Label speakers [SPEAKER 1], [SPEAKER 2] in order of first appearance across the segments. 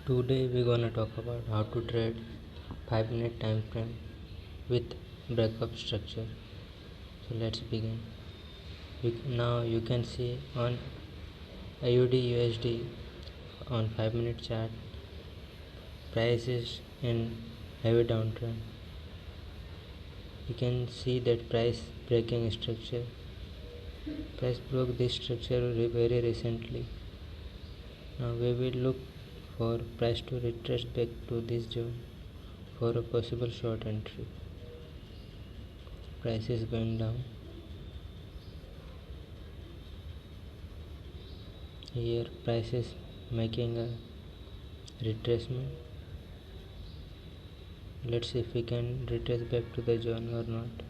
[SPEAKER 1] Today we're gonna talk about how to trade 5-minute time frame with breakup structure. So let's begin. Now you can see on AUD USD on 5-minute chart price is in heavy downtrend. You can see that price breaking structure. Price broke this structure very recently. Now we will look for price to retrace back to this zone for a possible short entry. Price is going down. Here price is making a retracement. Let's see if we can retrace back to the zone or not.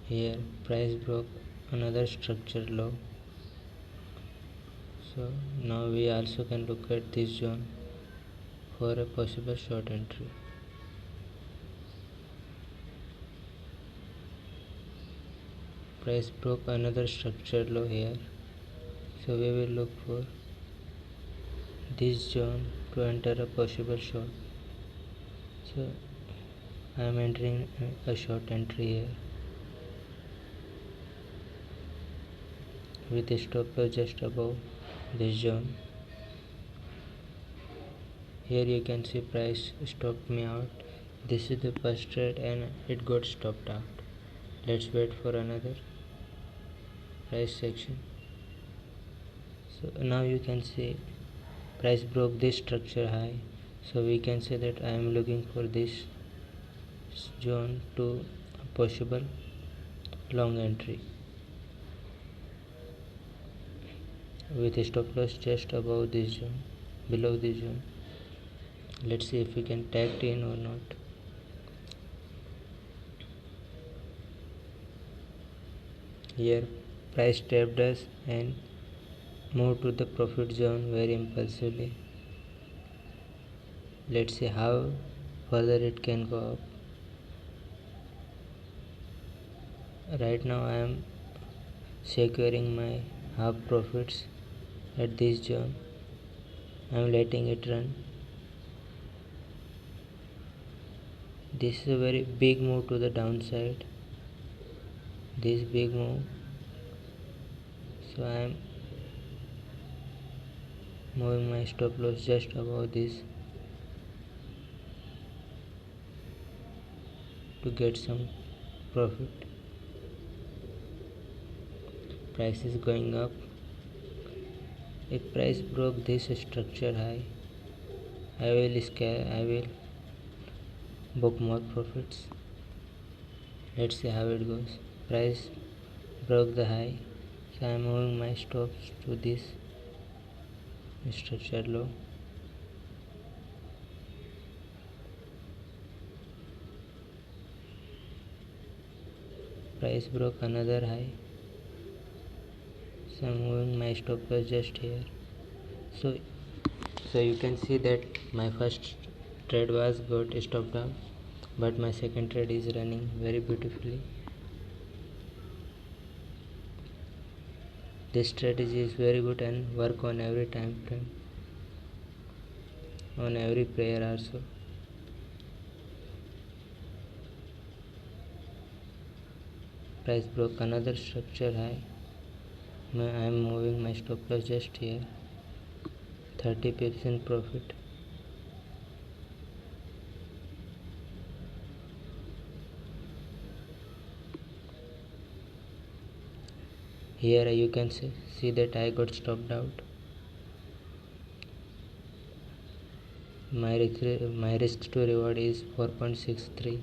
[SPEAKER 1] Here price broke another structure low. So now we also can look at this zone for a possible short entry. Price broke another structure low here, so we will look for this zone to enter a possible short. So I am entering a short entry here with a stop loss just above this zone. Here you can see price stopped me out. This is the first trade and it got stopped out. Let's wait for another price section. So now you can see price broke this structure high, so we can say that I am looking for this zone to a possible long entry with a stop loss just above this zone, below this zone. Let's see if we can tag in or not. Here price tapped us and moved to the profit zone very impulsively. Let's see how further it can go up. Right now I am securing my half profits at this zone. I am letting it run. This is a very big move to the downside. This big move. So I am moving my stop loss just above this to get some profit. Price is going up. If price broke this structure high, I will book more profits. Let's see how it goes. Price broke the high, so I am moving my stops to this structure low. Price broke another high, so I am moving my stop loss just here. So you can see that my first trade was got stopped out, but my second trade is running very beautifully. This strategy is very good and work on every time frame, on every prayer also. Price broke another structure high. Now I am moving my stop loss just here. 30 pips in profit. Here you can see that I got stopped out. My risk to reward is 4.63.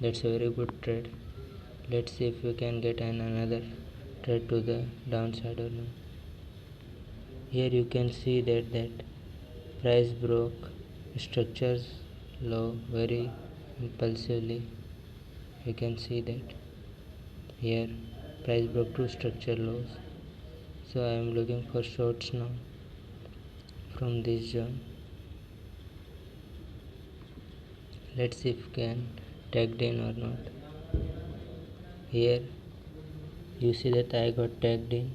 [SPEAKER 1] That's a very good trade. Let's see if we can get another trade to the downside or not. Here you can see that price broke structures low very impulsively. You can see that here price broke two structure lows, so I am looking for shorts now from this zone. Let's see if we can tag in or not. Here You see that I got tagged in.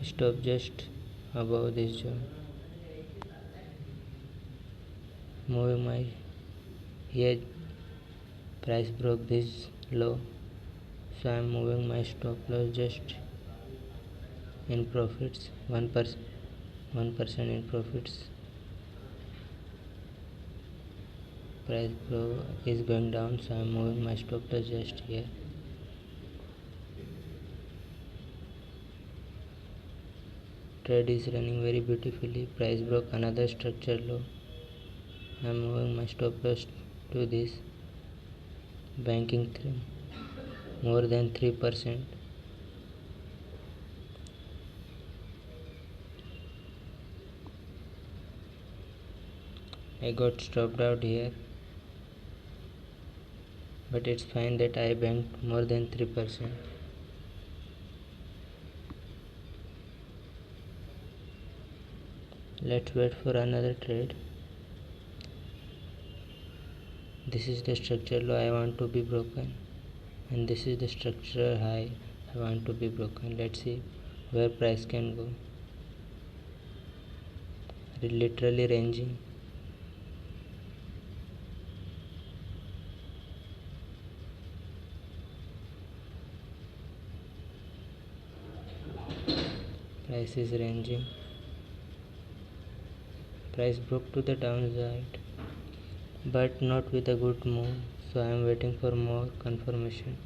[SPEAKER 1] Stop just above this zone. Moving my here price broke this low, so I am moving my stop loss just in profits 1% in profits. Price is going down, so I am moving my stop loss just here. Trade is running very beautifully. Price broke another structure low. I am moving my stop loss to this, banking more than 3%. I got stopped out here, but it's fine that I banked more than 3%. Let's wait for another trade. This is the structure low I want to be broken, and this is the structure high I want to be broken. Let's see where price can go. Literally ranging. Price is ranging. Price broke to the downside, but not with a good move, so I am waiting for more confirmation.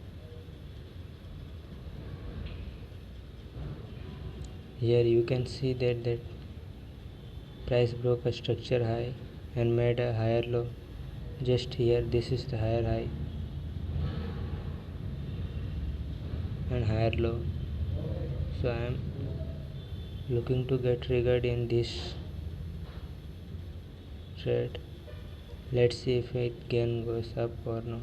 [SPEAKER 1] Here you can see that price broke a structure high and made a higher low. Just here, this is the higher high and higher low, so I am looking to get triggered in this trade. Let's see if it again goes up or not.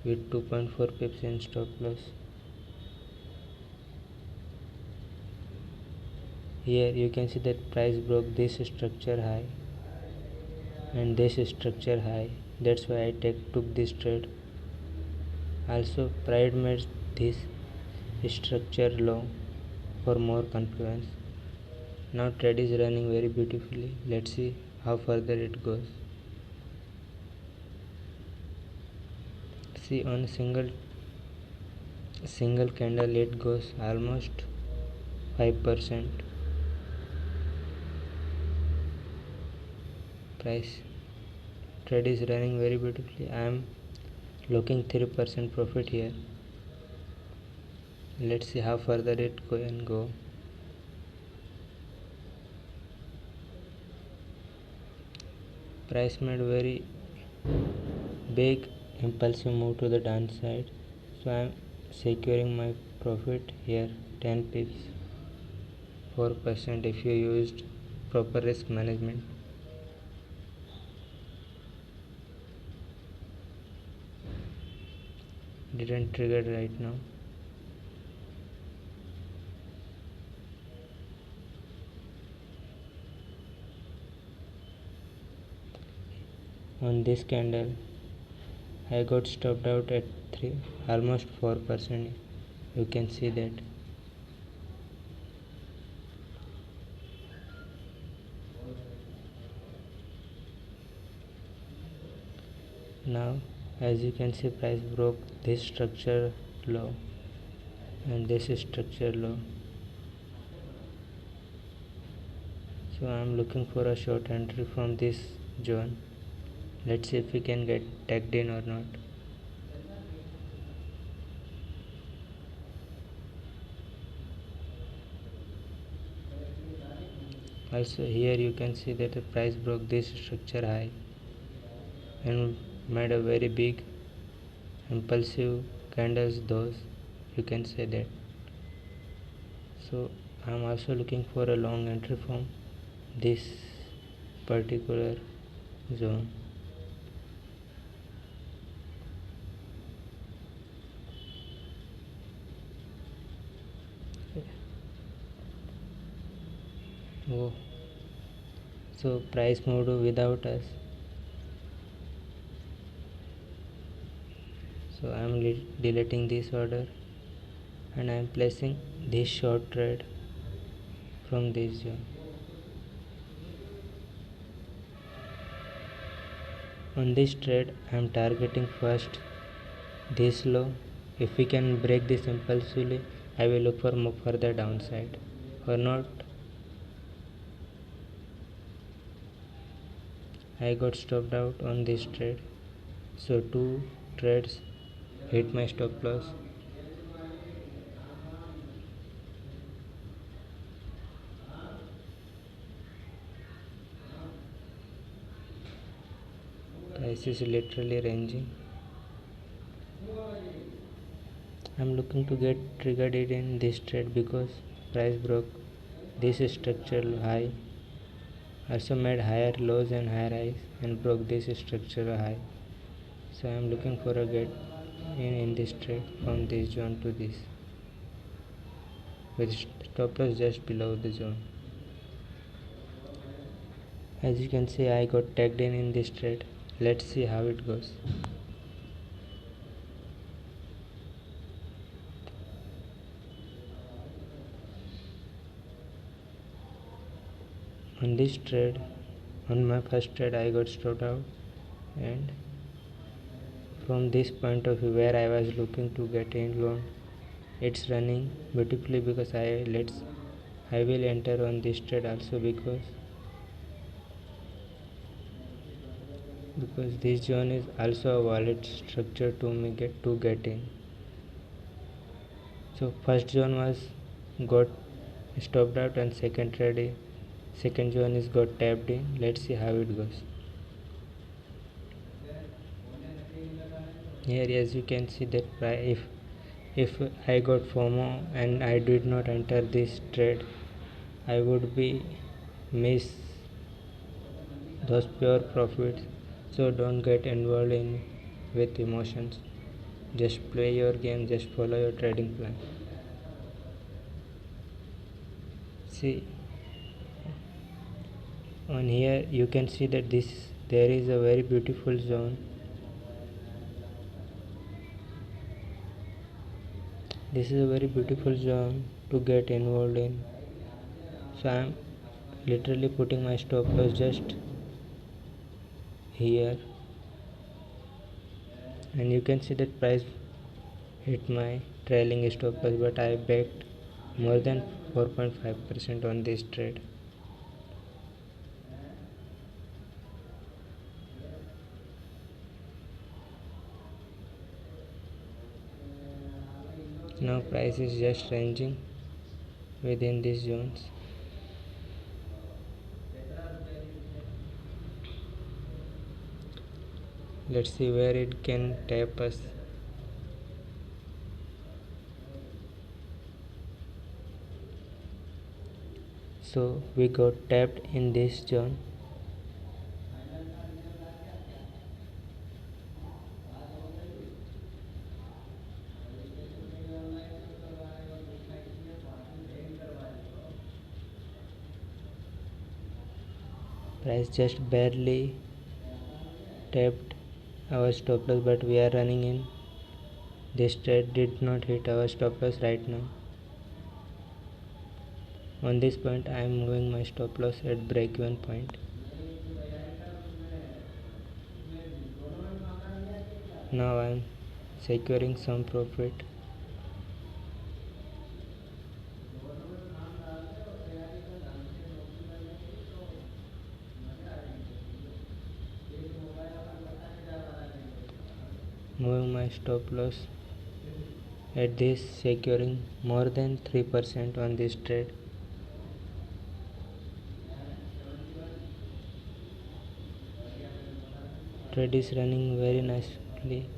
[SPEAKER 1] With 2.4 pips in stop loss. Here you can see that price broke this structure high and this structure high. That's why I took this trade. Also, price made this structure low for more confidence. Now trade is running very beautifully. Let's see how further it goes. See, on a single candle it goes almost 5%. Price trade is running very beautifully. I am looking 3% profit here. Let's see how further it can go. Price made very big impulsive move to the downside, so I am securing my profit here 10 pips, 4% if you used proper risk management. Didn't trigger right now. On this candle I got stopped out at almost 4%. You can see that. Now as you can see, price broke this structure low and this structure low, so I am looking for a short entry from this zone. Let's see if we can get tagged in or not. Also here you can see that the price broke this structure high and made a very big impulsive candles, those you can say that. So I am also looking for a long entry from this particular zone. Oh, So price moved without us. So I am deleting this order and I am placing this short trade from this zone. On this trade I am targeting first this low. If we can break this impulsively, I will look for more further downside or not. I got stopped out on this trade, so two trades hit my stop loss. Price is literally ranging. I'm looking to get triggered in this trade because price broke this structural high, also made higher lows and higher highs and broke this structural high. So I'm looking for a get in this trade from this zone to this with stop loss just below the zone. As you can see, I got tagged in this trade. Let's see how it goes. On this trade, on my first trade, I got stopped out, and from this point of view where I was looking to get in loan, it's running beautifully because I will enter on this trade also because this zone is also a wallet structure to me get in. So first zone was got stopped out and second zone is got tapped in. Let's see how it goes. Here as you can see that if I got FOMO and I did not enter this trade, I would be miss those pure profits. So don't get involved in with emotions. Just play your game, just follow your trading plan. See, on here you can see that there is a very beautiful zone. This is a very beautiful zone to get involved in. So I am literally putting my stop loss just here, and you can see that price hit my trailing stop loss, but I backed more than 4.5% on this trade. Now price is just ranging within these zones. Let's see where it can tap us. So we got tapped in this zone. Price just barely tapped our stop loss, but we are running in. This trade did not hit our stop loss right now. On this point I am moving my stop loss at break-even point. Now I am securing some profit. Moving my stop loss at this, securing more than 3% on this trade. Trade is running very nicely,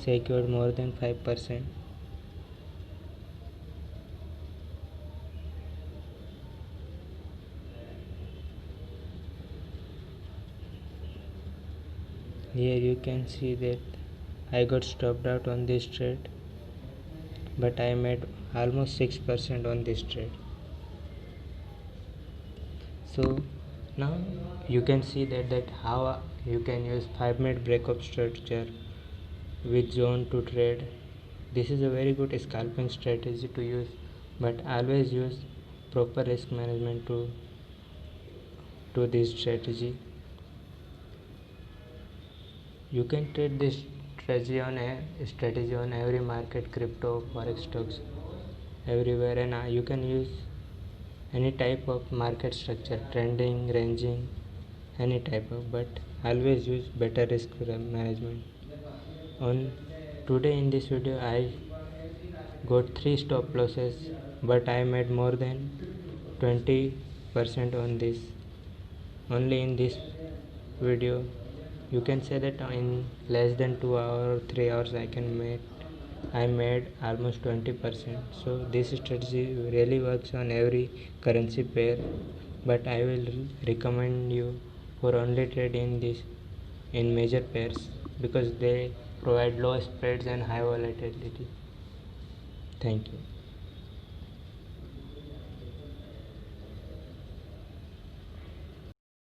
[SPEAKER 1] secured more than 5%. Here you can see that I got stopped out on this trade, but I made almost 6% on this trade. So Now you can see that how you can use 5-minute breakup structure with zone to trade. This is a very good scalping strategy to use, but always use proper risk management to this strategy. You can trade this strategy on every market, crypto, forex, stocks, everywhere, and you can use any type of market structure, trending, ranging, any type of, but always use better risk management. On today in this video I got 3 stop losses, but I made more than 20% on this only in this video. You can say that in less than 2 hours or 3 hours I made almost 20%. So this strategy really works on every currency pair, but I will recommend you for only trading this in major pairs because they provide low spreads and high volatility. Thank you.